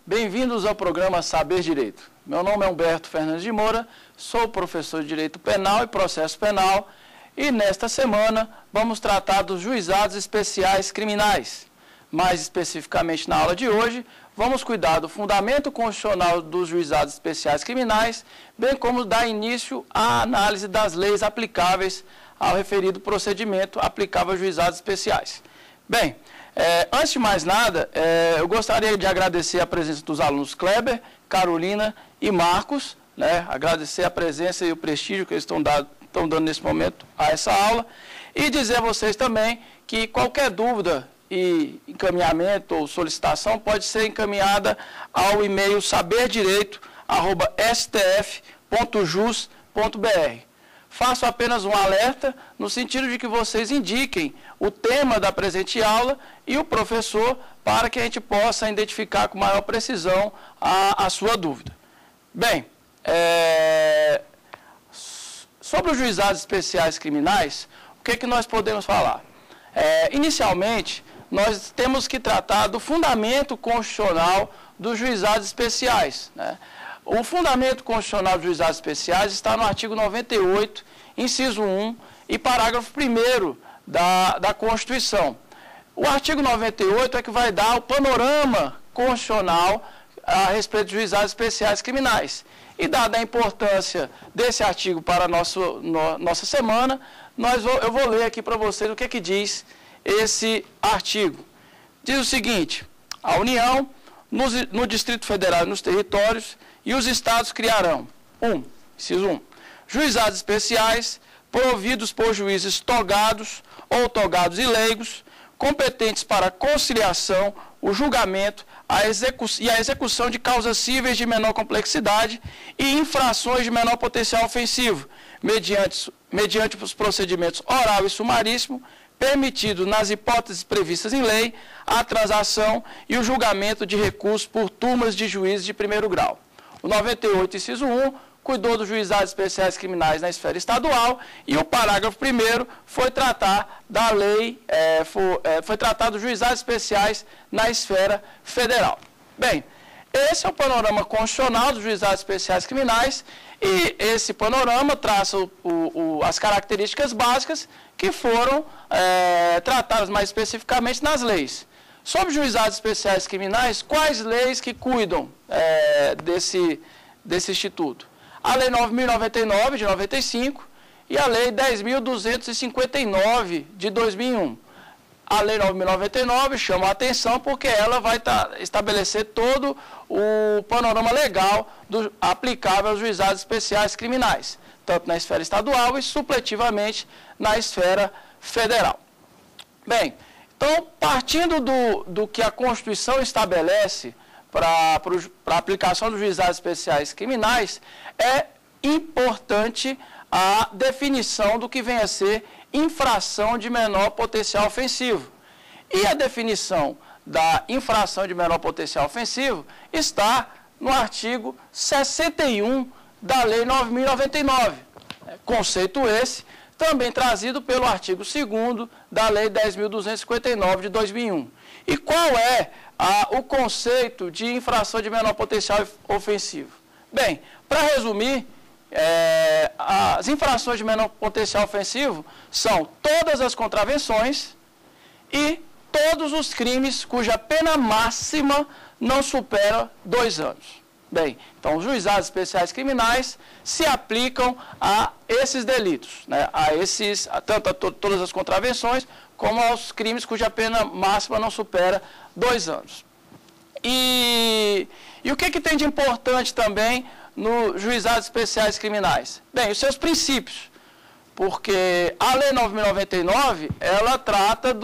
Bem-vindos ao programa Saber Direito. Meu nome é Humberto Fernandes de Moura, sou professor de Direito Penal e Processo Penal e nesta semana vamos tratar dos juizados especiais criminais. Mais especificamente na aula de hoje, vamos cuidar do fundamento constitucional dos juizados especiais criminais, bem como dar início à análise das leis aplicáveis ao referido procedimento aplicável aos juizados especiais. Bem, antes de mais nada, eu gostaria de agradecer a presença dos alunos Kleber, Carolina e Marcos, agradecer a presença e o prestígio que eles estão dando nesse momento a essa aula, e dizer a vocês também que qualquer dúvida e encaminhamento ou solicitação pode ser encaminhada ao e-mail saberdireito@stf.jus.br. Faço apenas um alerta no sentido de que vocês indiquem o tema da presente aula e o professor para que a gente possa identificar com maior precisão a sua dúvida. Bem, sobre os juizados especiais criminais, o que nós podemos falar? Inicialmente, nós temos que tratar do fundamento constitucional dos juizados especiais, O fundamento constitucional dos juizados especiais está no artigo 98, inciso 1 e parágrafo 1º da Constituição. O artigo 98 é que vai dar o panorama constitucional a respeito de juizados especiais criminais. E dada a importância desse artigo para a nossa semana, eu vou ler aqui para vocês o que diz esse artigo. Diz o seguinte: a União, no Distrito Federal e nos territórios, e os estados criarão, inciso 1, juizados especiais providos por juízes togados ou togados e leigos, competentes para a conciliação, o julgamento e a execução de causas cíveis de menor complexidade e infrações de menor potencial ofensivo, mediante os procedimentos oral e sumaríssimo, permitido, nas hipóteses previstas em lei, a transação e o julgamento de recursos por turmas de juízes de primeiro grau. O 98, inciso 1, cuidou dos juizados especiais criminais na esfera estadual e o parágrafo 1º foi tratar da lei, foi tratar dos juizados especiais na esfera federal. Bem, esse é o panorama constitucional dos juizados especiais criminais e esse panorama traça as características básicas que foram tratadas mais especificamente nas leis. Sobre juizados especiais criminais, quais leis que cuidam desse instituto? A Lei 9.099, de 95, e a Lei 10.259, de 2001. A Lei 9.099 chama a atenção porque ela vai estabelecer todo o panorama legal aplicável aos juizados especiais criminais, tanto na esfera estadual e, supletivamente, na esfera federal. Bem, então, partindo do que a Constituição estabelece para a aplicação dos juizados especiais criminais, é importante a definição do que vem a ser infração de menor potencial ofensivo. E a definição da infração de menor potencial ofensivo está no artigo 61 da Lei 9.099. Conceito esse também trazido pelo artigo 2º da Lei 10.259, de 2001. E qual é o conceito de infração de menor potencial ofensivo? Bem, para resumir, as infrações de menor potencial ofensivo são todas as contravenções e todos os crimes cuja pena máxima não supera 2 anos. Bem, então os juizados especiais criminais se aplicam a esses delitos, tanto a todas as contravenções como aos crimes cuja pena máxima não supera 2 anos. E o que tem de importante também nos juizados especiais criminais? Bem, os seus princípios, porque a Lei 9.099, ela trata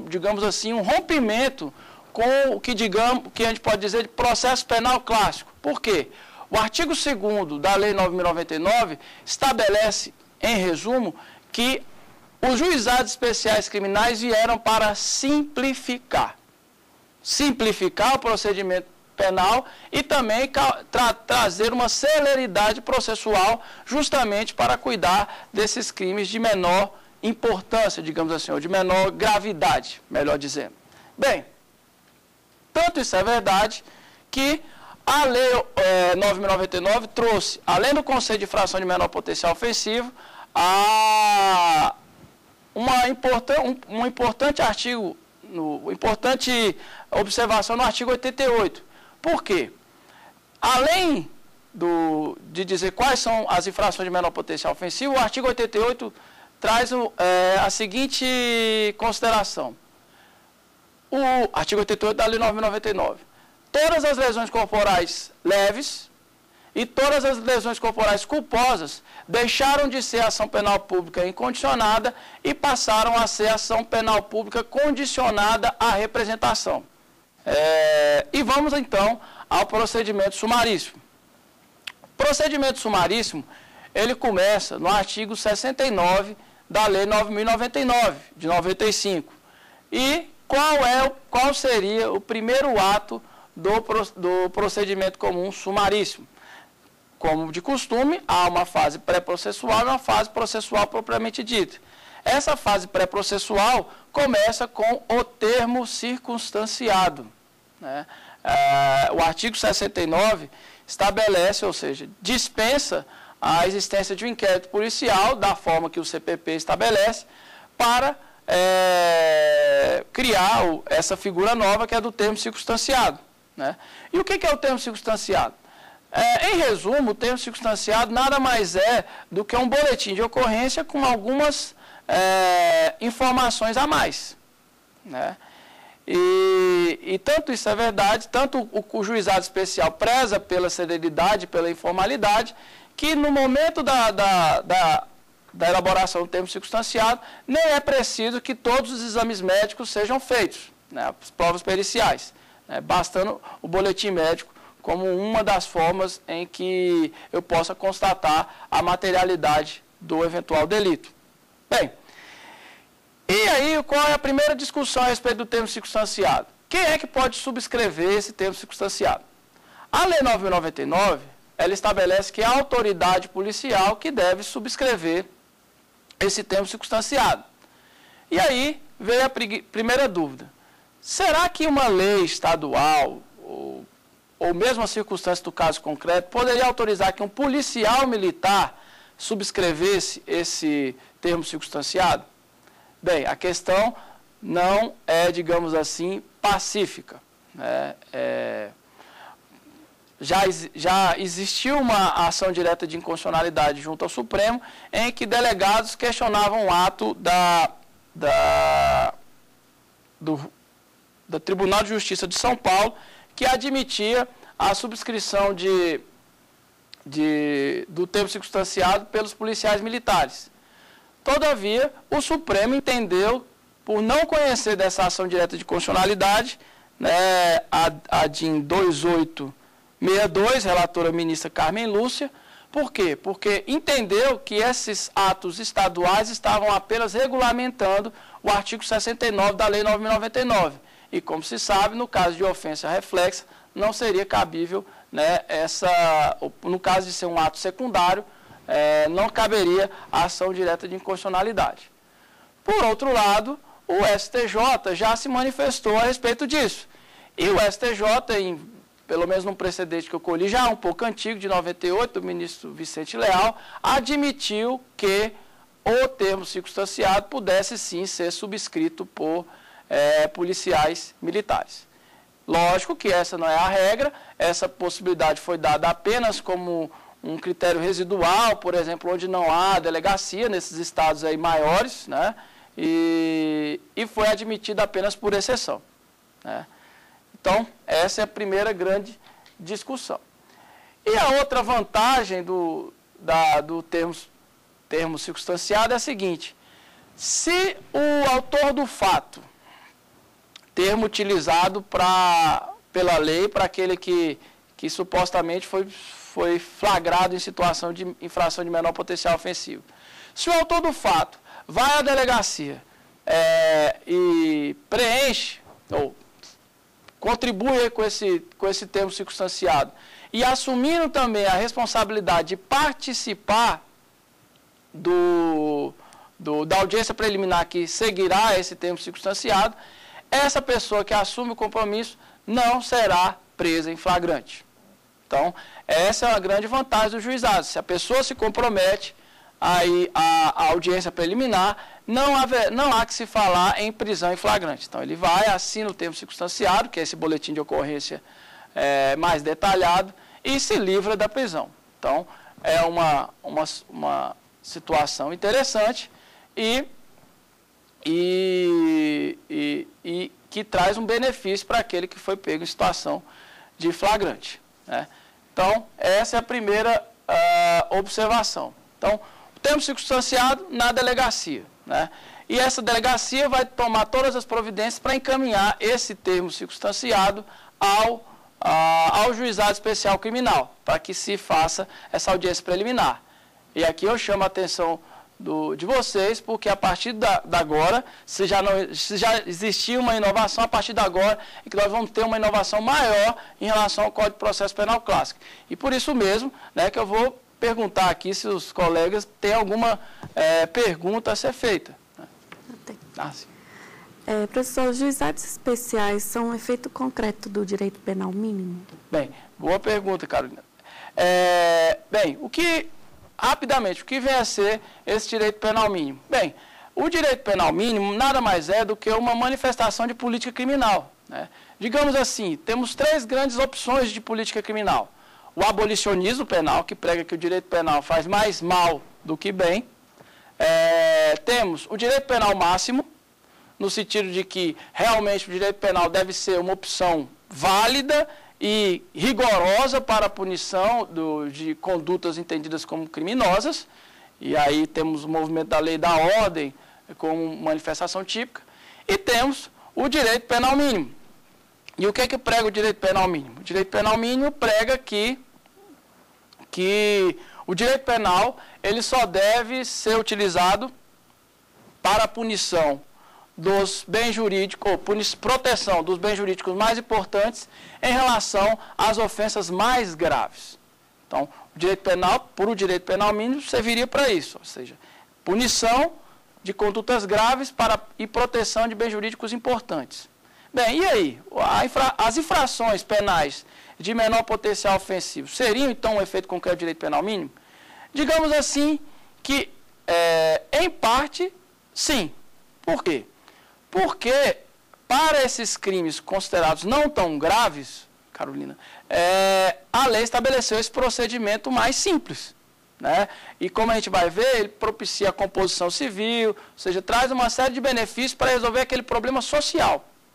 digamos assim, um rompimento com o que a gente pode dizer de processo penal clássico. Por quê? O artigo 2º da Lei 9.099 estabelece, em resumo, que os juizados especiais criminais vieram para simplificar o procedimento penal e também trazer uma celeridade processual justamente para cuidar desses crimes de menor importância, digamos assim, ou de menor gravidade, melhor dizendo. Bem, Tanto isso é verdade que a Lei 9.099 trouxe, além do conceito de infração de menor potencial ofensivo, uma importante observação no artigo 88. Por quê? Além de dizer quais são as infrações de menor potencial ofensivo, o artigo 88 traz a seguinte consideração. O artigo 88 da Lei 9.099. Todas as lesões corporais leves e todas as lesões corporais culposas deixaram de ser ação penal pública incondicionada e passaram a ser ação penal pública condicionada à representação. E vamos então ao procedimento sumaríssimo. O procedimento sumaríssimo, ele começa no artigo 69 da Lei 9.099, de 95. E qual seria o primeiro ato do procedimento comum sumaríssimo? Como de costume, há uma fase pré-processual e uma fase processual propriamente dita. Essa fase pré-processual começa com o termo circunstanciado, né? O artigo 69 estabelece, ou seja, dispensa a existência de um inquérito policial, da forma que o CPP estabelece, para criar essa figura nova que é do termo circunstanciado, né? E o que é o termo circunstanciado? Em resumo, o termo circunstanciado nada mais é do que um boletim de ocorrência com algumas informações a mais, né? E tanto isso é verdade, tanto o juizado especial preza pela celeridade, pela informalidade, que no momento da elaboração do termo circunstanciado, nem é preciso que todos os exames médicos sejam feitos, né, as provas periciais, né, bastando o boletim médico como uma das formas em que eu possa constatar a materialidade do eventual delito. Bem, e aí qual é a primeira discussão a respeito do termo circunstanciado? Quem é que pode subscrever esse termo circunstanciado? A Lei 9.099, ela estabelece que é a autoridade policial que deve subscrever esse termo circunstanciado. E aí veio a primeira dúvida. Será que uma lei estadual, ou mesmo a circunstância do caso concreto, poderia autorizar que um policial militar subscrevesse esse termo circunstanciado? Bem, a questão não é, digamos assim, pacífica, né? Já existiu uma ação direta de inconstitucionalidade junto ao Supremo, em que delegados questionavam o ato do Tribunal de Justiça de São Paulo, que admitia a subscrição do termo circunstanciado pelos policiais militares. Todavia, o Supremo entendeu, por não conhecer dessa ação direta de constitucionalidade, né, a DIN 2862, relatora ministra Carmen Lúcia. Por quê? Porque entendeu que esses atos estaduais estavam apenas regulamentando o artigo 69 da Lei 9.099. E, como se sabe, no caso de ofensa reflexa, não seria cabível, né, no caso de ser um ato secundário, não caberia a ação direta de inconstitucionalidade. Por outro lado, o STJ já se manifestou a respeito disso. E o STJ, pelo menos num precedente que eu colhi já um pouco antigo, de 98, do ministro Vicente Leal, admitiu que o termo circunstanciado pudesse sim ser subscrito por policiais militares. Lógico que essa não é a regra, essa possibilidade foi dada apenas como um critério residual, por exemplo, onde não há delegacia, nesses estados aí maiores, né? E foi admitida apenas por exceção, né? Então, essa é a primeira grande discussão. E a outra vantagem do termo circunstanciado é a seguinte: se o autor do fato, termo utilizado pela lei para aquele que supostamente foi flagrado em situação de infração de menor potencial ofensivo. Se o autor do fato vai à delegacia e preenche, ou contribui com esse termo circunstanciado, e assumindo também a responsabilidade de participar da audiência preliminar que seguirá esse termo circunstanciado, essa pessoa que assume o compromisso não será presa em flagrante. Então, essa é uma grande vantagem do juizado. Se a pessoa se compromete, aí a audiência preliminar, não há que se falar em prisão em flagrante. Então, ele vai, assina o termo circunstanciado, que é esse boletim de ocorrência mais detalhado, e se livra da prisão. Então, é uma situação interessante e que traz um benefício para aquele que foi pego em situação de flagrante, né? Então, essa é a primeira observação. Então, o termo circunstanciado na delegacia, né? E essa delegacia vai tomar todas as providências para encaminhar esse termo circunstanciado ao juizado especial criminal, para que se faça essa audiência preliminar. E aqui eu chamo a atenção de vocês, porque a partir da agora, se já existia uma inovação, a partir de agora é que nós vamos ter uma inovação maior em relação ao Código de Processo Penal Clássico. E por isso mesmo, né, que eu vou perguntar aqui se os colegas têm alguma pergunta a ser feita. Sim. Professor, os juizados especiais são um efeito concreto do direito penal mínimo? Bem, boa pergunta, Carolina. Rapidamente, o que vem a ser esse direito penal mínimo? Bem, o direito penal mínimo nada mais é do que uma manifestação de política criminal, né? Digamos assim, temos 3 grandes opções de política criminal. O abolicionismo penal, que prega que o direito penal faz mais mal do que bem. Temos o direito penal máximo, no sentido de que realmente o direito penal deve ser uma opção válida e rigorosa para a punição de condutas entendidas como criminosas. E aí temos o movimento da lei da ordem como manifestação típica. E temos o direito penal mínimo. E o que é que prega o direito penal mínimo? O direito penal mínimo prega que o direito penal ele só deve ser utilizado para a punição dos bens jurídicos, ou proteção dos bens jurídicos mais importantes em relação às ofensas mais graves. Então, o direito penal, por o direito penal mínimo, serviria para isso, ou seja, punição de condutas graves e proteção de bens jurídicos importantes. Bem, e aí? As infrações penais de menor potencial ofensivo seriam, então, um efeito concreto do direito penal mínimo? Digamos assim que, em parte, sim. Por quê? Porque, para esses crimes considerados não tão graves, Carolina, a lei estabeleceu esse procedimento mais simples, né? E como a gente vai ver, ele propicia a composição civil, ou seja, traz uma série de benefícios para resolver aquele problema social,